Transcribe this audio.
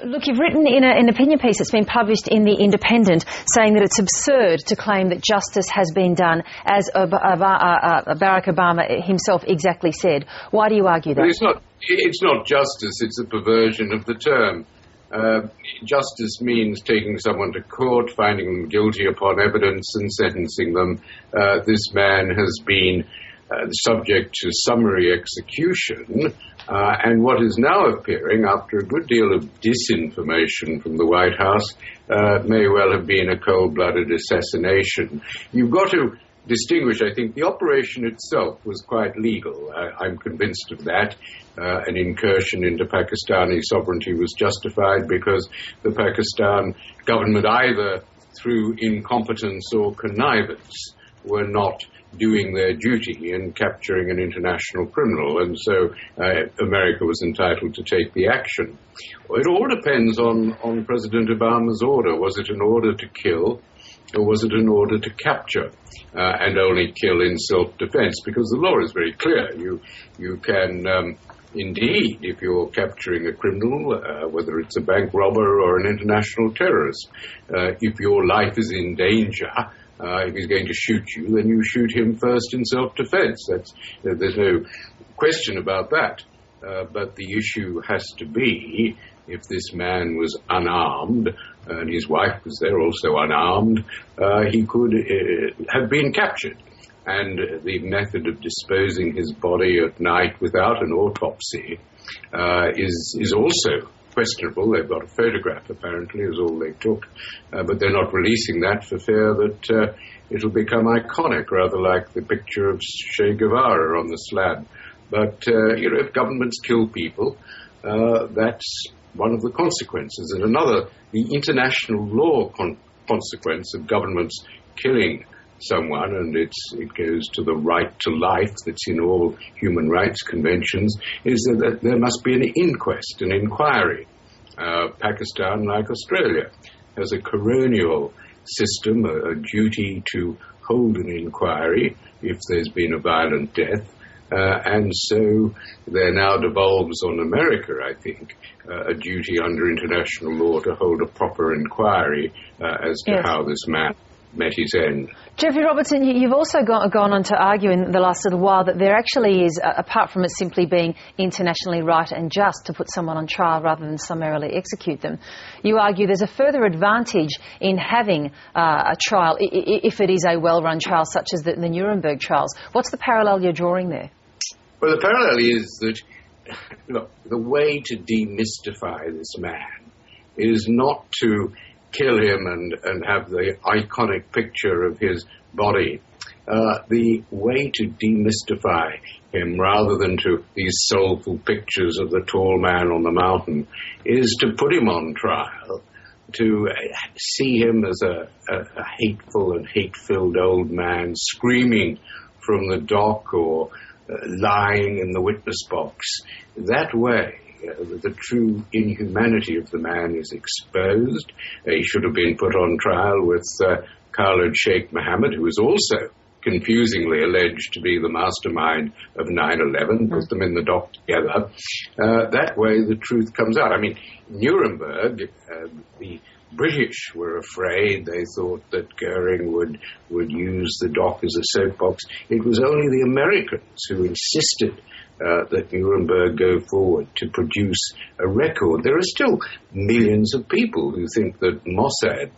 Look, you've written in an opinion piece that's been published in The Independent saying that it's absurd to claim that justice has been done, as Barack Obama himself exactly said. Why do you argue that? It's not justice, it's a perversion of the term. Justice means taking someone to court, finding them guilty upon evidence and sentencing them. This man has been subject to summary execution, and what is now appearing, after a good deal of disinformation from the White House, may well have been a cold-blooded assassination. You've got to distinguish, I think, the operation itself was quite legal. I'm convinced of that. An incursion into Pakistani sovereignty was justified because the Pakistan government, either through incompetence or connivance, were not doing their duty in capturing an international criminal, and so America was entitled to take the action. Well, it all depends on President Obama's order. Was it an order to kill, or was it an order to capture and only kill in self-defense? Because the law is very clear. You can indeed, if you're capturing a criminal, whether it's a bank robber or an international terrorist, if your life is in danger, if he's going to shoot you, then you shoot him first in self-defense. There's no question about that. But the issue has to be, if this man was unarmed, and his wife was there also unarmed, he could have been captured. And the method of disposing his body at night without an autopsy is also questionable. They've got a photograph, apparently, is all they took, but they're not releasing that for fear that it'll become iconic, rather like the picture of Che Guevara on the slab. But, if governments kill people, that's one of the consequences. And another, the international law consequence of governments killing someone, and it goes to the right to life that's in all human rights conventions, is that there must be an inquest, an inquiry. Pakistan, like Australia, has a coronial system, a duty to hold an inquiry if there's been a violent death. And so there now devolves on America, I think, a duty under international law to hold a proper inquiry as to how this man met his end. Geoffrey Robertson, you've also gone on to argue in the last little while that there actually is, apart from it simply being internationally right and just to put someone on trial rather than summarily execute them, you argue there's a further advantage in having a trial if it is a well-run trial such as the Nuremberg trials. What's the parallel you're drawing there? Well, the parallel is that, look, the way to demystify this man is not to kill him and have the iconic picture of his body. The way to demystify him, rather than to these soulful pictures of the tall man on the mountain, is to put him on trial, to see him as a hateful and hate-filled old man screaming from the dock or lying in the witness box. That way, the true inhumanity of the man is exposed. He should have been put on trial with Khalid Sheikh Mohammed, who was also confusingly alleged to be the mastermind of 9/11, put them in the dock together. That way the truth comes out. I mean, Nuremberg, the British were afraid. They thought that Goering would use the dock as a soapbox. It was only the Americans who insisted that Nuremberg go forward to produce a record. There are still millions of people who think that Mossad